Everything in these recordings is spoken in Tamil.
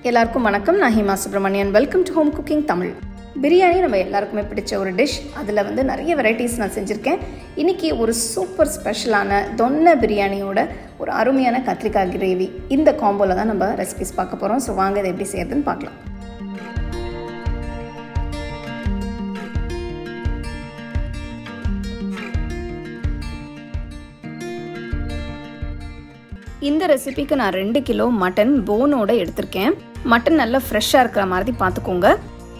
எல்லாருக்கும் வணக்கம். நான் Hima Subramanian. Welcome to home cooking Tamil. Biryani நம்ம எல்லாருக்குமே பிடிச்ச ஒரு டிஷ். அதில் நிறைய வெரைட்டிஸ் நான் செஞ்சுருக்கேன். இன்றைக்கி ஒரு சூப்பர் ஸ்பெஷலான தொன்னை பிரியாணியோட ஒரு அருமையான கத்திரிக்காய் கிரேவி, இந்த காம்போவில் தான் நம்ம ரெசிபிஸ் பார்க்க போகிறோம். ஸோ வாங்க இதை எப்படி செய்யறதுன்னு பார்க்கலாம். இந்த ரெசிபிக்கு நான் 2 கிலோ மட்டன் போனோட எடுத்திருக்கேன். மட்டன் நல்லா ஃப்ரெஷ்ஷாக இருக்கிற மாதிரி பார்த்துக்கோங்க.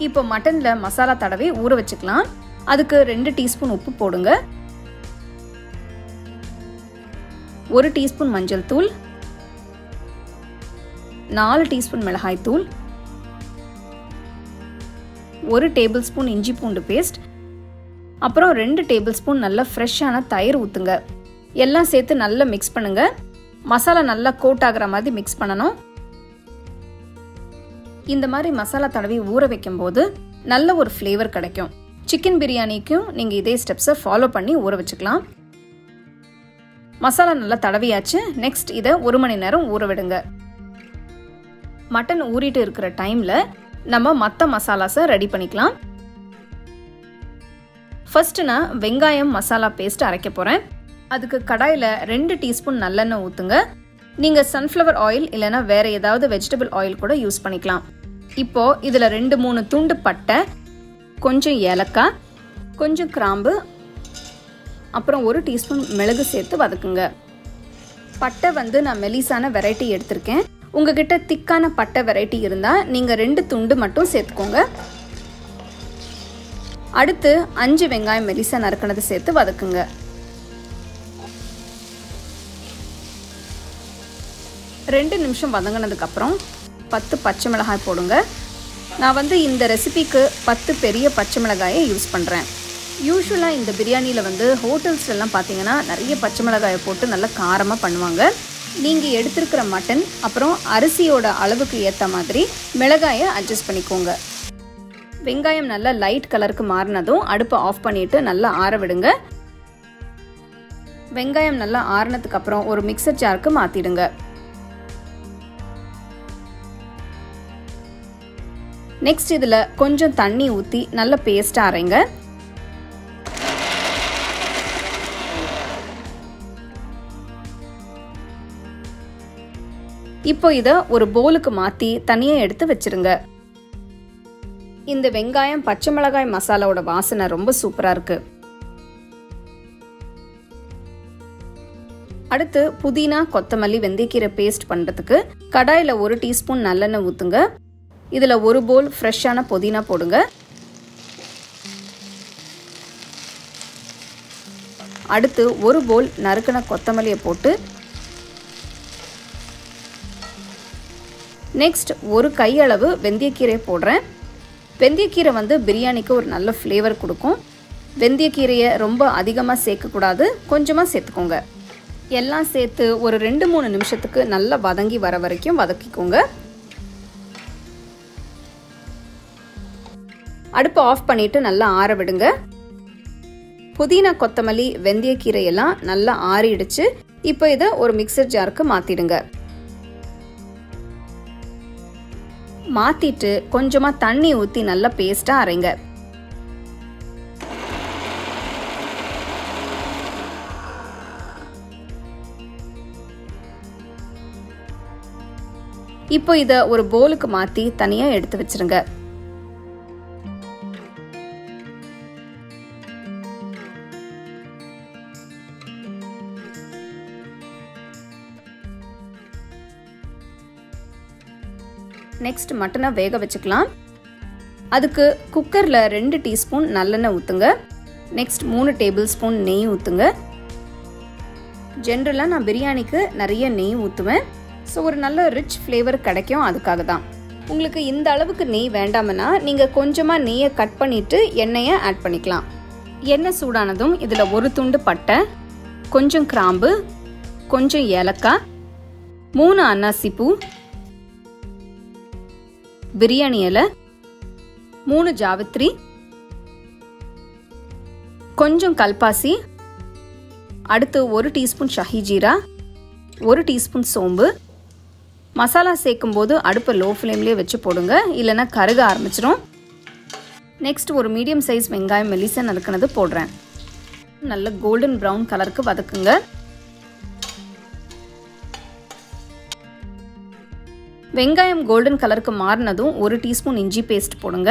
இப்போ மட்டனில் மசாலா தடவி ஊற வச்சுக்கலாம். அதுக்கு 2 டீஸ்பூன் உப்பு போடுங்க, 1 டீஸ்பூன் மஞ்சள் தூள், 4 டீஸ்பூன் மிளகாய் தூள், 1 டேபிள் ஸ்பூன் இஞ்சி பூண்டு பேஸ்ட், அப்புறம் 2 டேபிள் ஸ்பூன் நல்ல ஃப்ரெஷ்ஷான தயிர் ஊற்றுங்க. எல்லாம் சேர்த்து நல்லா மிக்ஸ் பண்ணுங்க. மசாலா நல்லா கோட் ஆகிற மாதிரி மிக்ஸ் பண்ணணும். இந்த மாதிரி மசாலா தடவி ஊற வைக்கும் போது நல்ல ஒரு ஃப்ளேவர் கிடைக்கும். சிக்கன் பிரியாணிக்கும் நீங்கள் இதே ஸ்டெப்ஸை ஃபாலோ பண்ணி ஊற வச்சுக்கலாம். மசாலா நல்லா தடவியாச்சு. நெக்ஸ்ட் இதை 1 மணி நேரம் ஊற விடுங்க. மட்டன் ஊறிட்டு இருக்கிற டைமில் நம்ம மற்ற மசாலாஸை ரெடி பண்ணிக்கலாம். ஃபர்ஸ்ட் நான் வெங்காயம் மசாலா பேஸ்ட் அரைக்க போகிறேன். அதுக்கு கடாயில் 2 டீஸ்பூன் நல்லெண்ணெய் ஊற்றுங்க. நீங்கள் சன்ஃப்ளவர் ஆயில் இல்லைனா வேறு ஏதாவது வெஜிடபிள் ஆயில் கூட யூஸ் பண்ணிக்கலாம். இப்போது இதில் 2-3 துண்டு பட்டை, கொஞ்சம் ஏலக்காய், கொஞ்சம் கிராம்பு, அப்புறம் 1 டீஸ்பூன் மிளகு சேர்த்து வதக்குங்க. பட்டை நான் மெலிசான வெரைட்டி எடுத்திருக்கேன். உங்ககிட்ட திக்கான பட்டை வெரைட்டி இருந்தால் நீங்கள் 2 துண்டு மட்டும் சேர்த்துக்கோங்க. அடுத்து 5 வெங்காயம் மெலிசா நறுக்கினது சேர்த்து வதக்குங்க. 2 நிமிஷம் வதங்கினதுக்கப்புறம் 10 பச்சை மிளகாய் போடுங்க. நான் இந்த ரெசிபிக்கு 10 பெரிய பச்சை மிளகாயை யூஸ் பண்ணுறேன். யூஸ்வலாக இந்த பிரியாணியில் ஹோட்டல்ஸ்லாம் பார்த்தீங்கன்னா நிறைய பச்சை மிளகாயை போட்டு நல்லா காரமாக பண்ணுவாங்க. நீங்கள் எடுத்துருக்கிற மட்டன் அப்புறம் அரிசியோட அளவுக்கு ஏற்ற மாதிரி மிளகாயை அட்ஜஸ்ட் பண்ணிக்கோங்க. வெங்காயம் நல்லா லைட் கலருக்கு மாறினதும் அடுப்பை ஆஃப் பண்ணிவிட்டு நல்லா ஆற விடுங்க. வெங்காயம் நல்லா ஆறினதுக்கு அப்புறம் ஒரு மிக்சர் ஜாருக்கு மாற்றிடுங்க. நெக்ஸ்ட் இதில் கொஞ்சம் தண்ணி ஊற்றி நல்ல பேஸ்ட்டாக அரைங்க. இப்போ இதை ஒரு பவுலுக்கு மாற்றி தனியாக எடுத்து வச்சிருங்க. இந்த வெங்காயம் பச்சை மிளகாய் மசாலாவோட வாசனை ரொம்ப சூப்பராக இருக்கு. அடுத்து புதினா, கொத்தமல்லி, வெந்தயக்கீரை பேஸ்ட் பண்ணுறதுக்கு கடாயில் 1 டீஸ்பூன் நல்லெண்ணெய் ஊற்றுங்க. இதில் 1 போல் ஃப்ரெஷ்ஷான புதினா போடுங்க. அடுத்து 1 போல் நறுக்கின கொத்தமல்லியை போட்டு, நெக்ஸ்ட் 1 கையளவு வெந்தயக்கீரை போடுறேன். வெந்தயக்கீரை பிரியாணிக்கு ஒரு நல்ல ஃப்ளேவர் கொடுக்கும். வெந்தயக்கீரையை ரொம்ப அதிகமாக சேர்க்கக்கூடாது, கொஞ்சமாக சேர்த்துக்கோங்க. எல்லாம் சேர்த்து ஒரு 2-3 நிமிஷத்துக்கு நல்லா வதங்கி வர வரைக்கும் வதக்கிக்கோங்க. அடுப்பை ஆஃப் பண்ணிவிட்டு நல்லா ஆற விடுங்க. புதினா, கொத்தமல்லி, வெந்தயக்கீரை எல்லாம் நல்லா ஆறிடுச்சு. இப்போ இதை ஒரு மிக்சர் ஜாருக்கு மாற்றிடுங்க. மாற்றிட்டு கொஞ்சமாக தண்ணி ஊற்றி நல்லா பேஸ்ட்டாக அரைங்க. இப்போ இதை ஒரு பவுலுக்கு மாற்றி தனியாக எடுத்து வச்சிருங்க. நெக்ஸ்ட் மட்டனை வேக வச்சுக்கலாம். அதுக்கு குக்கரில் 2 டீஸ்பூன் நல்லெண்ணெய் ஊற்றுங்க. நெக்ஸ்ட் 3 டேபிள் ஸ்பூன் நெய் ஊற்றுங்க. ஜென்ரலாக நான் பிரியாணிக்கு நிறைய நெய் ஊற்றுவேன். ஸோ ஒரு நல்ல ரிச் ஃப்ளேவர் கிடைக்கும். அதுக்காக தான். உங்களுக்கு இந்த அளவுக்கு நெய் வேண்டாமனா நீங்கள் கொஞ்சமாக நெய்யை கட் பண்ணிவிட்டு எண்ணெயை ஆட் பண்ணிக்கலாம். எண்ணெய் சூடானதும் இதில் 1 துண்டு பட்டை, கொஞ்சம் கிராம்பு, கொஞ்சம் ஏலக்காய், 3 அன்னாசி பூ, பிரியாணி இலை, 3 ஜாவித்ரி, கொஞ்சம் கல்பாசி, அடுத்து 1 டீஸ்பூன் ஷஹி ஜீரா, 1 டீஸ்பூன் சோம்பு, மசாலா சேர்க்கும்போது அடுப்பை லோ ஃப்ளேம்லேயே வச்சு போடுங்க, இல்லைன்னா கருக ஆரம்பிச்சிடும். நெக்ஸ்ட் ஒரு மீடியம் சைஸ் வெங்காயம் மெலிசா நறுக்குனது போடுறேன். நல்ல கோல்டன் ப்ரௌன் கலருக்கு வதக்குங்க. வெங்காயம் கோல்டன் கலருக்கு மாறினதும் 1 டீஸ்பூன் இஞ்சி பேஸ்ட் போடுங்க.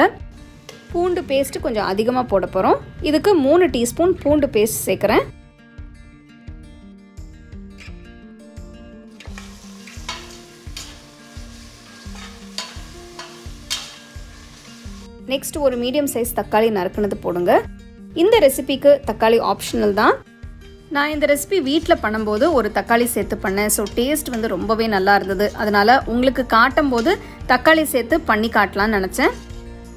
பூண்டு பேஸ்ட் கொஞ்சம் அதிகமாக போட போகிறோம். இதுக்கு 3 டீஸ்பூன் பூண்டு பேஸ்ட் சேர்க்குறேன். நெக்ஸ்ட் ஒரு மீடியம் சைஸ் தக்காளி நறுக்குனது போடுங்க. இந்த ரெசிபிக்கு தக்காளி ஆப்ஷனல் தான். நான் இந்த ரெசிபி வீட்டில் பண்ணும்போது ஒரு தக்காளி சேர்த்து பண்ணேன். ஸோ டேஸ்ட் வந்து ரொம்பவே நல்லா இருந்தது. அதனால் உங்களுக்கு காட்டும் போது தக்காளி சேர்த்து பண்ணி காட்டலான்னு நினச்சேன்.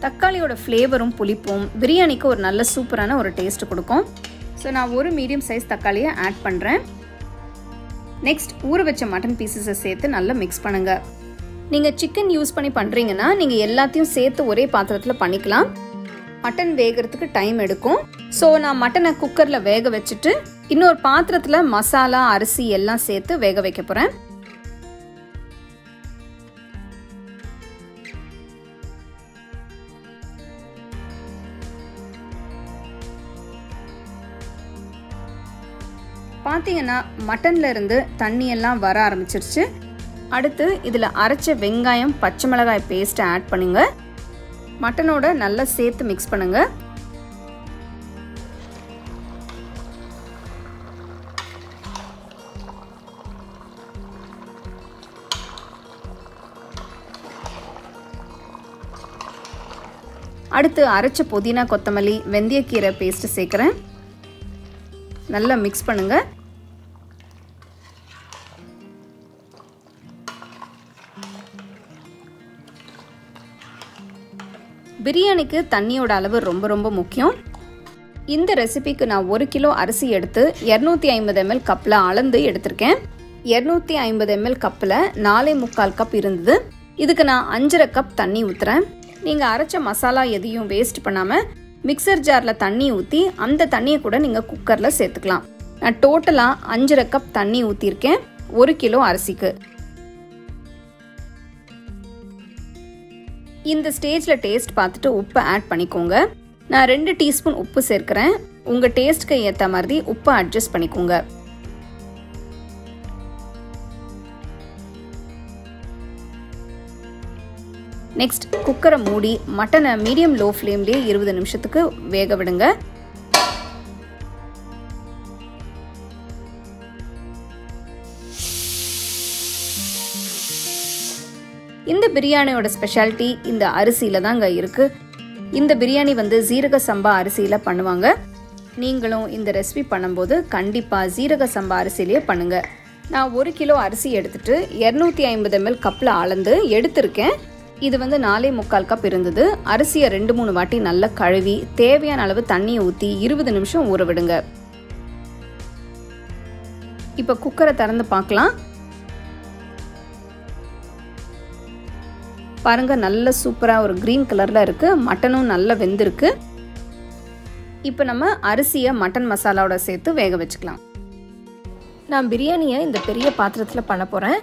தக்காளியோட ஃப்ளேவரும் புளிப்பும் பிரியாணிக்கு ஒரு நல்ல சூப்பரான ஒரு டேஸ்ட் கொடுக்கும். ஸோ நான் ஒரு மீடியம் சைஸ் தக்காளியை ஆட் பண்ணுறேன். நெக்ஸ்ட் ஊற வச்ச மட்டன் பீசஸை சேர்த்து நல்லா மிக்ஸ் பண்ணுங்கள். நீங்கள் சிக்கன் யூஸ் பண்ணி பண்ணுறீங்கன்னா நீங்கள் எல்லாத்தையும் சேர்த்து ஒரே பாத்திரத்தில் பண்ணிக்கலாம். மட்டன் வேகிறதுக்கு டைம் எடுக்கும். ஸோ நான் மட்டனை குக்கரில் வேக வச்சுட்டு இன்னொரு பாத்திரத்தில் மசாலா அரிசி எல்லாம் சேர்த்து வேக வைக்க போகிறேன். பார்த்தீங்கன்னா மட்டன்ல இருந்து தண்ணி எல்லாம் வர ஆரம்பிச்சிருச்சு. அடுத்து இதில் அரைச்ச வெங்காயம் பச்சை மிளகாய் பேஸ்ட்டை ஆட் பண்ணுங்க. மட்டனோட நல்லா சேர்த்து மிக்ஸ் பண்ணுங்க. அடுத்து அரைச்ச புதினா கொத்தமல்லி வெந்தயக்கீரை பேஸ்ட் சேர்க்குறேன். நல்லா மிக்ஸ் பண்ணுங்க. பிரியாணிக்கு தண்ணியோட அளவு ரொம்ப ரொம்ப முக்கியம். இந்த ரெசிபிக்கு நான் 1 கிலோ அரிசி எடுத்து 250 ml கப்பில் அளந்து எடுத்திருக்கேன். 250 ml கப்பில் 4.25 கப் இருந்தது. இதுக்கு நான் 5.5 கப் தண்ணி ஊற்றுறேன். நீங்கள் அரைச்ச மசாலா எதையும் வேஸ்ட் பண்ணாமல் மிக்சர் ஜாரில் தண்ணி ஊற்றி அந்த தண்ணியை கூட நீங்கள் குக்கரில் சேர்த்துக்கலாம். நான் டோட்டலாக 5.5 கப் தண்ணி ஊற்றிருக்கேன் 1 கிலோ அரிசிக்கு. இந்த ஸ்டேஜில் டேஸ்ட் பார்த்துட்டு உப்பை ஆட் பண்ணிக்கோங்க. நான் 2 டீஸ்பூன் உப்பு சேர்க்கிறேன். உங்கள் டேஸ்ட்க்கு ஏற்ற மாதிரி உப்பை அட்ஜஸ்ட் பண்ணிக்கோங்க. நெக்ஸ்ட் குக்கரை மூடி மட்டனை மீடியம் லோ ஃப்ளேம்லேயே 20 நிமிஷத்துக்கு வேக விடுங்க. இந்த பிரியாணியோட ஸ்பெஷாலிட்டி இந்த அரிசியில தாங்க இருக்கு. இந்த பிரியாணி வந்து ஜீரக சம்பா அரிசியில பண்ணுவாங்க. நீங்களும் இந்த ரெசிபி பண்ணும்போது கண்டிப்பா ஜீரக சம்பா அரிசியிலேயே பண்ணுங்க. நான் 1 கிலோ அரிசி எடுத்துட்டு 250 ml கப்பில் அளந்து எடுத்திருக்கேன். இது வந்து 4.25 கப் இருந்தது. அரிசியை 2-3 வாட்டி நல்லா கழுவி தேவையான அளவு தண்ணியை ஊற்றி 20 நிமிஷம் ஊற விடுங்க. இப்போ குக்கரை திறந்து பார்க்கலாம். பாருங்க, நல்ல சூப்பராக ஒரு கிரீன் கலரில் இருக்குது. மட்டனும் நல்லா வெந்திருக்கு. இப்போ நம்ம அரிசியை மட்டன் மசாலாவோட சேர்த்து வேக வச்சுக்கலாம். நான் பிரியாணியை இந்த பெரிய பாத்திரத்தில் பண்ண போகிறேன்.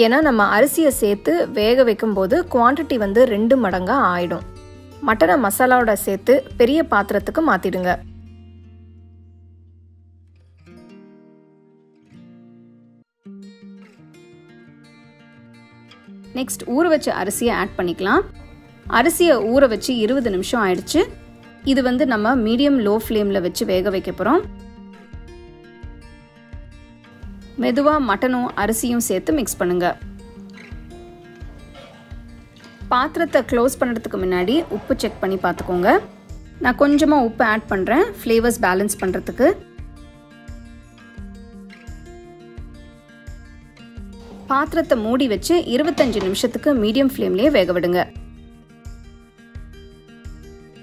ஏன்னா நம்ம அரிசியை சேர்த்து வேக வைக்கும்போது குவான்டிட்டி வந்து 2 மடங்காக ஆயிடும். மட்டனை மசாலாவோட சேர்த்து பெரிய பாத்திரத்துக்கு மாற்றிடுங்க. நெக்ஸ்ட் ஊற வச்ச அரிசியை ஆட் பண்ணிக்கலாம். அரிசியை ஊற வச்சு 20 நிமிஷம் ஆயிடுச்சு. இது வந்து நம்ம மீடியம் லோ ஃப்ளேமில் வச்சு வேக வைக்க போகிறோம். மெதுவாக மட்டனும் அரிசியும் சேர்த்து மிக்ஸ் பண்ணுங்க. பாத்திரத்தை க்ளோஸ் பண்ணுறதுக்கு முன்னாடி உப்பு செக் பண்ணி பார்த்துக்கோங்க. நான் கொஞ்சமாக உப்பு ஆட் பண்ணுறேன் ஃப்ளேவர்ஸ் பேலன்ஸ் பண்ணுறதுக்கு. பாத்திரத்தை மூடி வச்சு 25 நிமிஷத்துக்கு மீடியம் ஃப்ளேம்லேயே வேக விடுங்க.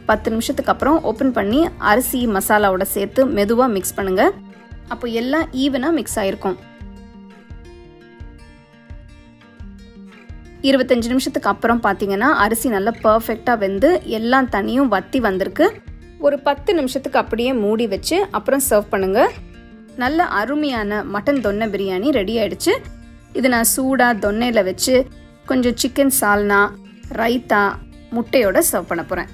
10 நிமிஷத்துக்கு அப்புறம் ஓப்பன் பண்ணி அரிசி மசாலாவோட சேர்த்து மெதுவாக மிக்ஸ் பண்ணுங்க. அப்போ எல்லாம் ஈவனாக மிக்ஸ் ஆயிருக்கும். 25 நிமிஷத்துக்கு அப்புறம் பார்த்தீங்கன்னா அரிசி நல்லா பர்ஃபெக்டாக வெந்து எல்லா தண்ணியும் வற்றி வந்திருக்கு. ஒரு 10 நிமிஷத்துக்கு அப்படியே மூடி வச்சு அப்புறம் சர்வ் பண்ணுங்க. நல்ல அருமையான மட்டன் தொன்னை பிரியாணி ரெடி ஆயிடுச்சு. இது நான் சூடாக தொன்னையில் வச்சு கொஞ்சம் சிக்கன் சால்னா, ரைத்தா, முட்டையோட சர்வ் பண்ண போகிறேன்.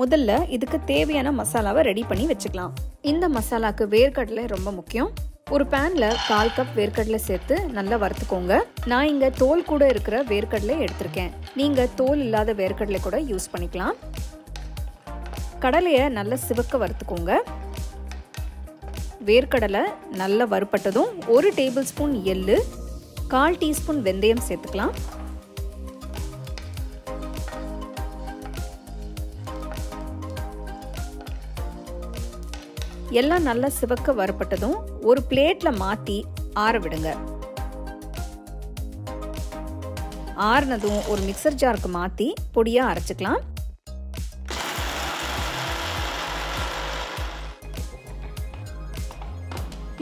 முதல்ல இதுக்கு தேவையான மசாலாவை ரெடி பண்ணி வச்சுக்கலாம். இந்த மசாலாக்கு வேர்க்கடலை ரொம்ப முக்கியம். ஒரு பேன்ல 1/4 கப் வேர்க்கடலை சேர்த்து நல்லா வறுத்துக்கோங்க. நான் இங்க தோல் கூட இருக்கிற வேர்க்கடலை எடுத்திருக்கேன். நீங்க தோல் இல்லாத வேர்க்கடலை கூட யூஸ் பண்ணிக்கலாம். கடலையை நல்லா சிவக்க வறுத்துக்கோங்க. வேர்க்கடலை நல்லா வறுப்பட்டதும் 1 டேபிள் ஸ்பூன் எள்ளு, 1/4 டீஸ்பூன் வெந்தயம் சேர்த்துக்கலாம். எல்லாம் நல்லா சிவக்க வறுப்பட்டதும் ஒரு பிளேட்ல மாத்தி ஆற விடுங்க. ஆறுனதும் ஒரு மிக்சர் ஜாருக்கு மாத்தி பொடியா அரைச்சுக்கலாம்.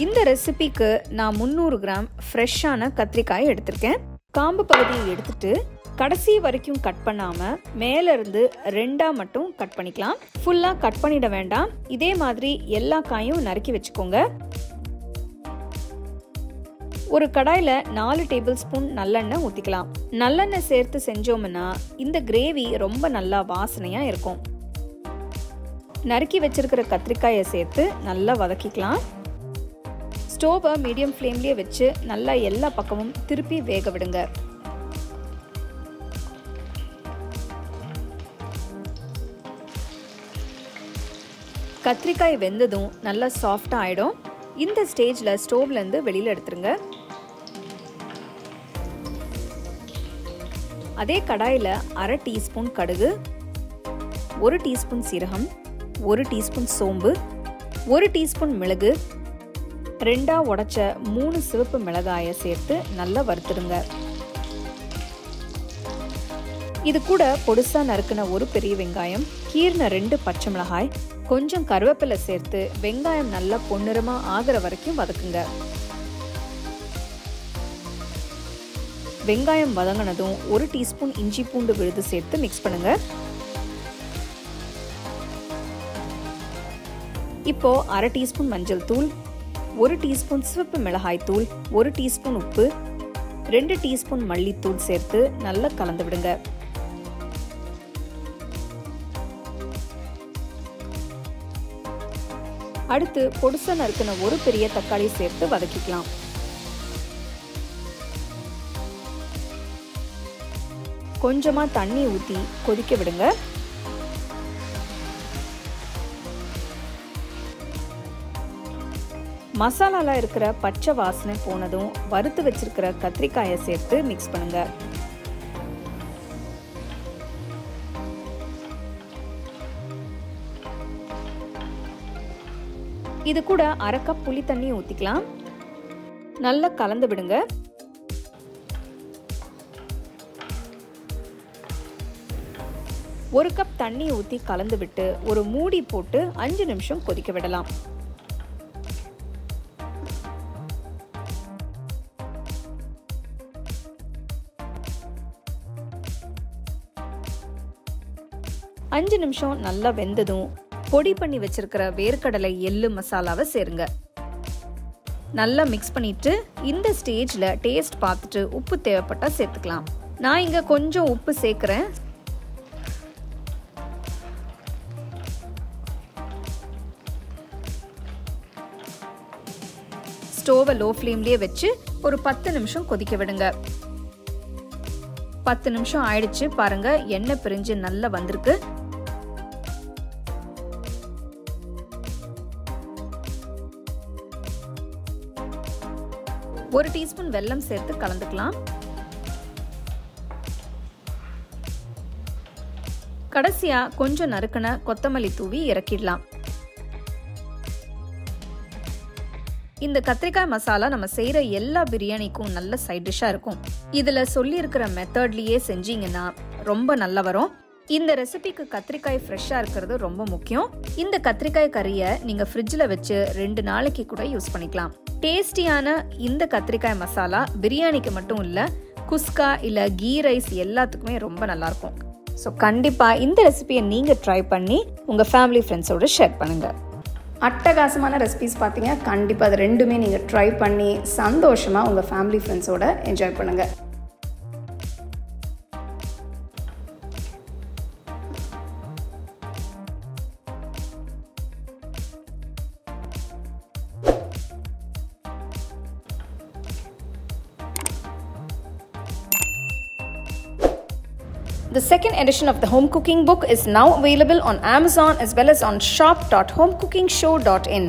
இந்த ரெசிபிக்கு நான் 300 கிராம் ஃப்ரெஷ்ஷான கத்திரிக்காய் எடுத்திருக்கேன். காம்பு பகுதியை எடுத்துட்டு கடைசி வரைக்கும் கட் பண்ணாம மேல இருந்து 2ஆ மட்டும் கட் பண்ணிக்கலாம். ஃபுல்லா கட் பண்ணிட வேண்டாம். இதே மாதிரி எல்லா காயும் நறுக்கி வச்சுக்கோங்க. ஒரு கடாயில 4 டேபிள் ஸ்பூன் நல்லெண்ணெய் ஊத்திக்கலாம். நல்லெண்ணெய் சேர்த்து செஞ்சோம்னா இந்த கிரேவி ரொம்ப நல்லா வாசனையா இருக்கும். நறுக்கி வச்சிருக்கிற கத்திரிக்காயை சேர்த்து நல்லா வதக்கிக்கலாம். ஸ்டோவை மீடியம் ஃப்ளேம்லயே வச்சு நல்லா எல்லா பக்கமும் திருப்பி வேக விடுங்க. கத்திரிக்காய் வெந்ததும் நல்லா சாஃப்டா ஆயிடும். இந்த ஸ்டேஜ்ல ஸ்டோவ்ல இருந்து வெளியில எடுத்துருங்க. அதே கடாயில 1/2 டீஸ்பூன் கடுகு, 1 டீஸ்பூன் சீரகம், 1 டீஸ்பூன் சோம்பு, 1 டீஸ்பூன் மிளகு, 2ஆ உடைச்ச 3 சிவப்பு மிளகாயை சேர்த்து நல்லா வறுத்துடுங்க. இது கூட பொடிசா நறுக்கின 1 பெரிய வெங்காயம், கீர்ன 2 பச்சை மிளகாய், கொஞ்சம் கருவேப்பிலை சேர்த்து வெங்காயம் நல்லா பொன்னிறமா ஆகிற வரைக்கும் வதக்குங்க. வெங்காயம் வதங்கினதும் 1 டீஸ்பூன் இஞ்சி பூண்டு விழுது சேர்த்து மிக்ஸ் பண்ணுங்க. இப்போ 1/2 டீஸ்பூன் மஞ்சள் தூள், 1 டீஸ்பூன் சிவப்பு மிளகாய் தூள், 1 டீஸ்பூன் உப்பு, 2 டீஸ்பூன் மல்லித்தூள் சேர்த்து நல்லா கலந்து விடுங்க. அடுத்து பொடிசா நறுக்கின 1 பெரிய தக்காளி சேர்த்து வதக்கிக்கலாம். கொஞ்சமா தண்ணி ஊத்தி கொதிக்க விடுங்க. மசாலால இருக்கிற பச்சை வாசனை போனதும் வறுத்து வச்சிருக்கிற கத்திரிக்காயை சேர்த்து மிக்ஸ் பண்ணுங்க. இது கூட 1/2 கப் புளி தண்ணி ஊத்திக்கலாம். நல்லா கலந்து விடுங்க. ஒரு கப் தண்ணி ஊத்தி கலந்து விட்டு ஒரு மூடி போட்டு 5 நிமிஷம் கொதிக்க விடலாம். அஞ்சு நிமிஷம் நல்லா வெந்ததும் பொடி பண்ணி வச்சிருக்கிற வேர்க்கடலை எள்ளு மசாலாவை சேருங்க. நல்லா மிக்ஸ் பண்ணிட்டு இந்த ஸ்டேஜ்ல டேஸ்ட் பார்த்துட்டு உப்பு தேவைப்பட்டா சேர்த்துக்கலாம். நான் இங்க கொஞ்சம் உப்பு சேர்க்கிறேன். ஸ்டோவை லோ ஃப்ளேம்லயே வச்சு ஒரு 10 நிமிஷம் கொதிக்க விடுங்க. 10 நிமிஷம் ஆயிடுச்சு பாருங்க, எண்ணெய் பிரிஞ்சு நல்லா வந்திருக்கு. ஒரு டீஸ்பூன் வெல்லம் சேர்த்து கலந்துக்கலாம். கடைசியா கொஞ்சம் நறுக்கின கொத்தமல்லி தூவி இறக்கிடலாம். இந்த கத்திரிக்காய் மசாலா நம்ம செய்யற எல்லா பிரியாணிக்கும் நல்ல சைட் டிஷ்ஷா இருக்கும். இதுல சொல்லி இருக்கிற மெத்தட்லயே செஞ்சீங்கன்னா ரொம்ப நல்லா வரும். இந்த ரெசிபிக்கு கத்திரிக்காய் ஃப்ரெஷ்ஷா இருக்கிறது ரொம்ப முக்கியம். இந்த கத்திரிக்காய் கறியை நீங்க ஃப்ரிட்ஜில் வச்சு 2 நாளைக்கு கூட யூஸ் பண்ணிக்கலாம். டேஸ்டியான இந்த கத்திரிக்காய் மசாலா பிரியாணிக்கு மட்டும் இல்ல, குஸ்கா இல்ல கீ ரைஸ் எல்லாத்துக்குமே ரொம்ப நல்லா இருக்கும். ஸோ கண்டிப்பா இந்த ரெசிபியை நீங்க ட்ரை பண்ணி உங்க ஃபேமிலி ஃப்ரெண்ட்ஸோட ஷேர் பண்ணுங்க. அட்டகாசமான ரெசிபிஸ் பார்த்தீங்க. கண்டிப்பாக அது ரெண்டுமே நீங்கள் ட்ரை பண்ணி சந்தோஷமாக உங்கள் ஃபேமிலி ஃப்ரெண்ட்ஸோட என்ஜாய் பண்ணுங்கள். The second edition of the home cooking book is now available on Amazon as well as on shop.homecookingshow.in.